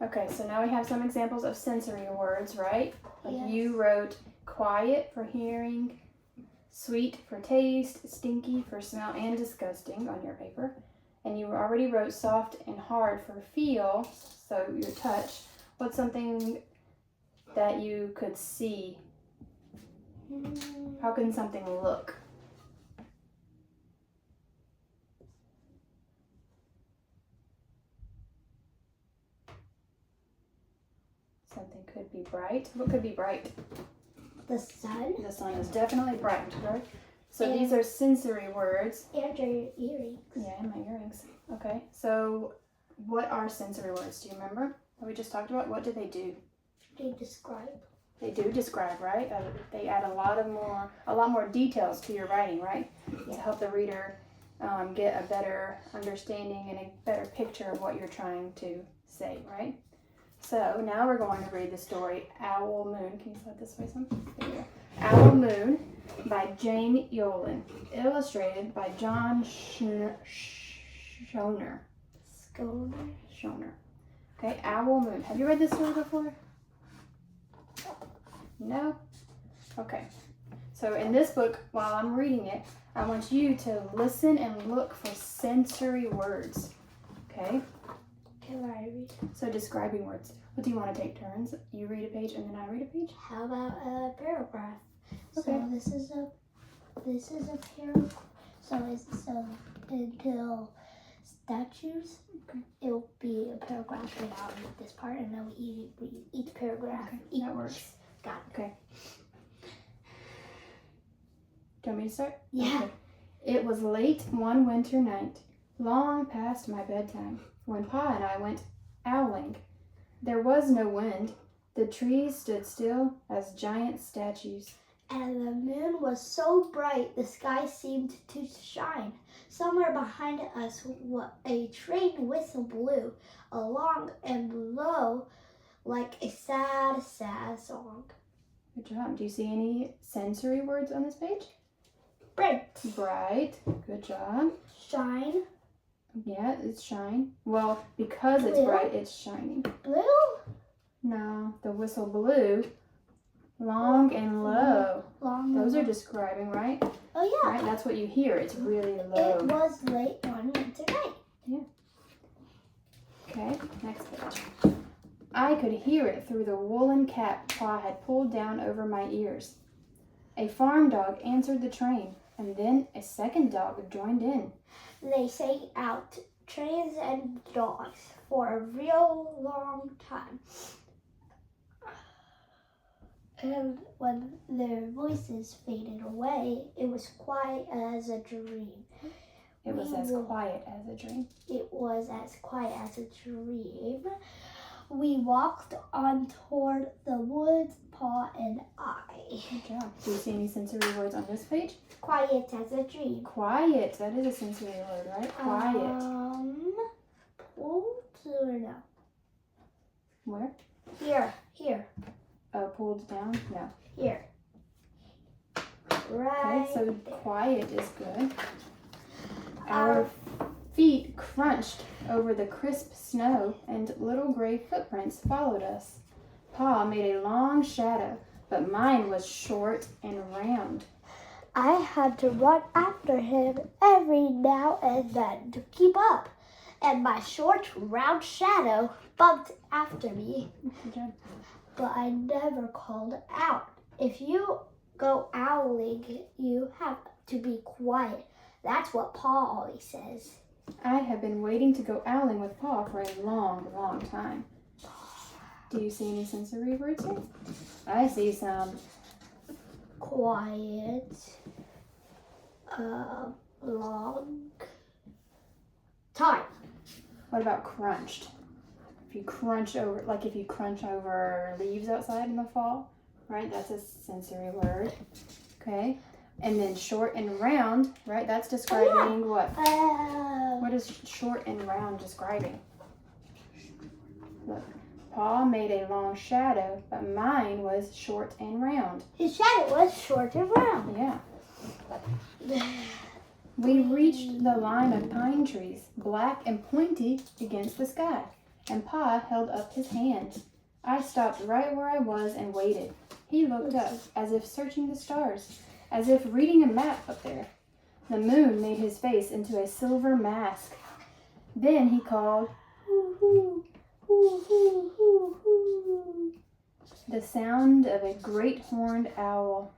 Okay, so now we have some examples of sensory words, right? Like Yes. you wrote quiet for hearing, sweet for taste, stinky for smell, and disgusting on your paper. And you already wrote soft and hard for feel, so your touch. What's something that you could see? How can something look? Something could be bright. What could be bright? The sun. The sun is definitely bright, right? So these are sensory words. And your earrings. Yeah, and my earrings. Okay, so what are sensory words? Do you remember that we just talked about? What do they do? They describe. They do describe, right? They add a lot more details to your writing, right? Yeah. To help the reader get a better understanding and a better picture of what you're trying to say, right? So now we're going to read the story Owl Moon. Can you slide this way some? There you go. Owl Moon by Jane Yolen. Illustrated by John Schoner. Okay, Owl Moon. Have you read this story before? No? Okay. So in this book, while I'm reading it, I want you to listen and look for sensory words. Okay? Can I read? So describing words. What do you want to take turns? You read a page and then I read a page? How about a paragraph? Okay. So this is a paragraph. So until statues, Okay. it'll be a paragraph without this part, and then we read each paragraph. Okay, that works. Got it. Okay. Do you want me to start? Yeah. Okay. It was late one winter night, long past my bedtime, when Pa and I went owling. There was no wind. The trees stood still as giant statues. And the moon was so bright the sky seemed to shine. Somewhere behind us a train whistle blew along and low like a sad, sad song. Good job. Do you see any sensory words on this page? Bright. Bright. Good job. Shine. Yeah, it's shine. Well, because it's Blue. bright, it's shining. Blue. No, the whistle blew. Long and low. Long. Those are describing, right? Oh yeah. Right, that's what you hear. It's really low. It was late one winter night. Okay, next page. I could hear it through the woolen cap Pa had pulled down over my ears. A farm dog answered the train, and then a second dog joined in. They sang out trains and dogs for a real long time. And when their voices faded away, it was quiet as a dream. It was as quiet as a dream. It was as quiet as a dream. We walked on toward the woods, Pa and I. Good job. Do you see any sensory words on this page? Quiet as a dream. Quiet. That is a sensory word, right? Quiet. Pulled or no? Where? Here. Oh, pulled down? No. Here. Right. Okay, so quiet is good. Our feet crunched over the crisp snow, and little gray footprints followed us. Pa made a long shadow, but mine was short and round. I had to run after him every now and then to keep up, and my short, round shadow bumped after me. Good job. But I never called out. If you go owling, you have to be quiet. That's what Pa always says. I have been waiting to go owling with Pa for a long, long time. Do you see any sensory words here? I see some. Quiet. Long time. What about crunched? If you crunch over leaves outside in the fall, right? That's a sensory word. Okay. And then short and round, right? That's describing what? What is short and round describing? Look. Pa made a long shadow, but mine was short and round. His shadow was short and round. Yeah. We reached the line of pine trees, black and pointy against the sky. and Pa held up his hand. I stopped right where I was and waited. He looked up, as if searching the stars, as if reading a map up there. The moon made his face into a silver mask. Then he called, "Hoo hoo, hoo hoo hoo hoo," the sound of a great horned owl.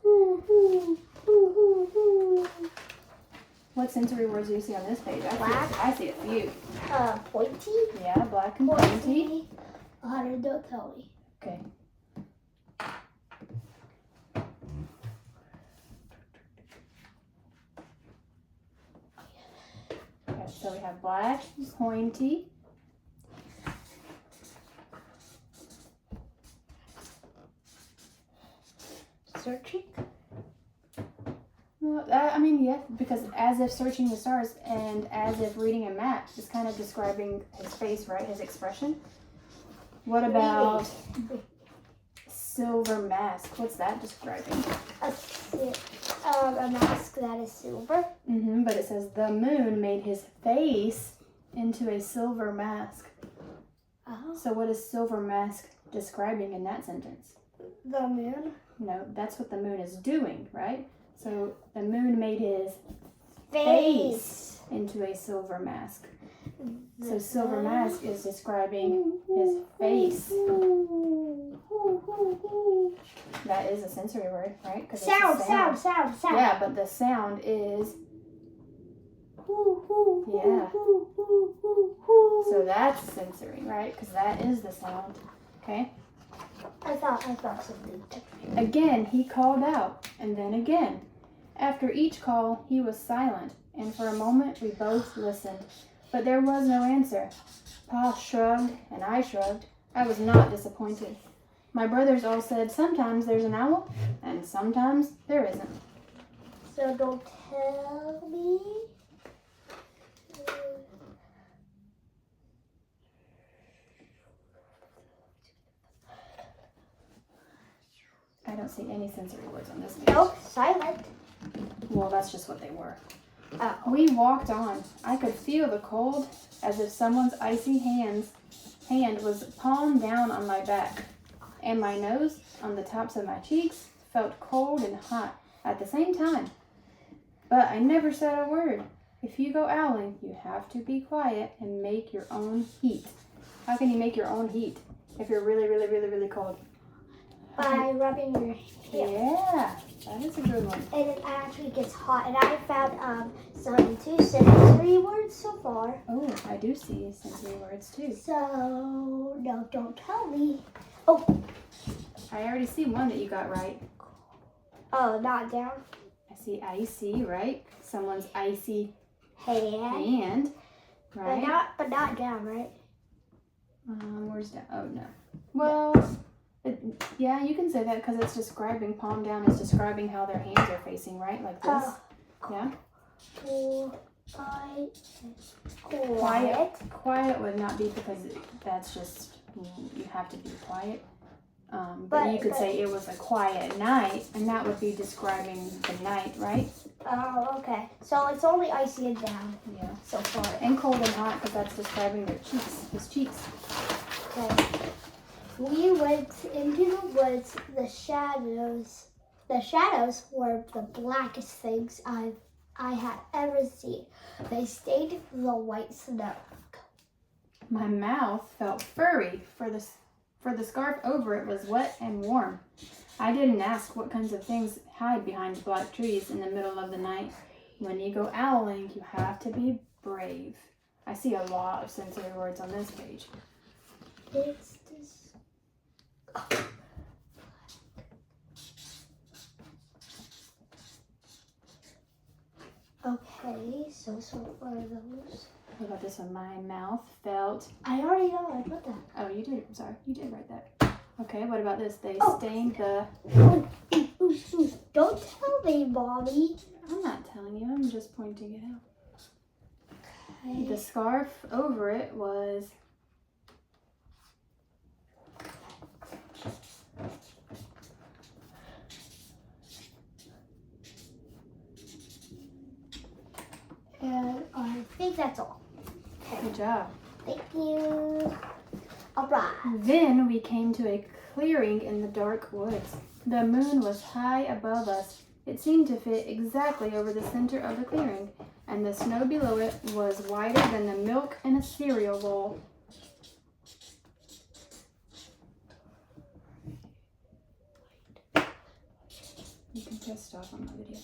Hoo hoo, hoo hoo hoo. What sensory words do you see on this page? I see a few. Pointy. Yeah, black and pointy. Don't tell me. Okay. Okay, so we have black, pointy. Searching. Well, yeah, because as if searching the stars and as if reading a map is kind of describing his face, right? His expression. What about silver mask? What's that describing? A mask that is silver. But it says the moon made his face into a silver mask. Oh. So what is silver mask describing in that sentence? The moon. No, that's what the moon is doing, right? So the moon made his Face into a silver mask. So silver mask is describing his face. That is a sensory word, right? 'Cause it's a Sound. Yeah, but the sound is yeah. So that's sensory, right? Because that is the sound. Okay. I thought something. Again, he called out, and then again. After each call, he was silent, and for a moment we both listened. But there was no answer. Pa shrugged, and I shrugged. I was not disappointed. My brothers all said, sometimes there's an owl, and sometimes there isn't. So don't tell me. I don't see any sensory words on this page. Nope, silent. Well, that's just what they were. Oh. We walked on. I could feel the cold, as if someone's icy hand was palm down on my back, and my nose, on the tops of my cheeks, felt cold and hot at the same time. But I never said a word. If you go owling, you have to be quiet and make your own heat. How can you make your own heat if you're really, really, really, really cold? By rubbing your hands. Yeah, that is a good one. And it actually gets hot. And I found some 2 sensory words so far. Oh, I do see sensory words too. So, no, don't tell me. Oh. I already see one that you got right. Oh, not down. I see icy, right? Someone's icy Hand. right? But not down, right? Where's down? Oh, no. Well, yeah, you can say that because it's describing, palm down is describing how their hands are facing, right? Like this. Yeah. Quiet. Quiet would not be because that's just, you have to be quiet. But you could say it was a quiet night, and that would be describing the night, right? Oh, okay. So it's only icy and down. Yeah. So far. And cold and hot because that's describing their cheeks, his cheeks. Okay. We went into the woods. The shadows were the blackest things I had ever seen. They stained the white snow. My mouth felt furry, for the scarf over it was wet and warm. I didn't ask what kinds of things hide behind the black trees in the middle of the night. When you go owling, you have to be brave. I see a lot of sensory words on this page. It's this. Okay, so what are those? What about this one? My mouth felt... I already know. I put that. Oh, you did. I'm sorry. You did write that. Okay, what about this? They stained the... Ooh. Don't tell me, Mommy. I'm not telling you. I'm just pointing it out. Okay. The scarf over it was... And I think that's all. Good job. Thank you. All right. Then we came to a clearing in the dark woods. The moon was high above us. It seemed to fit exactly over the center of the clearing, and the snow below it was whiter than the milk in a cereal bowl. You can press stop on my video.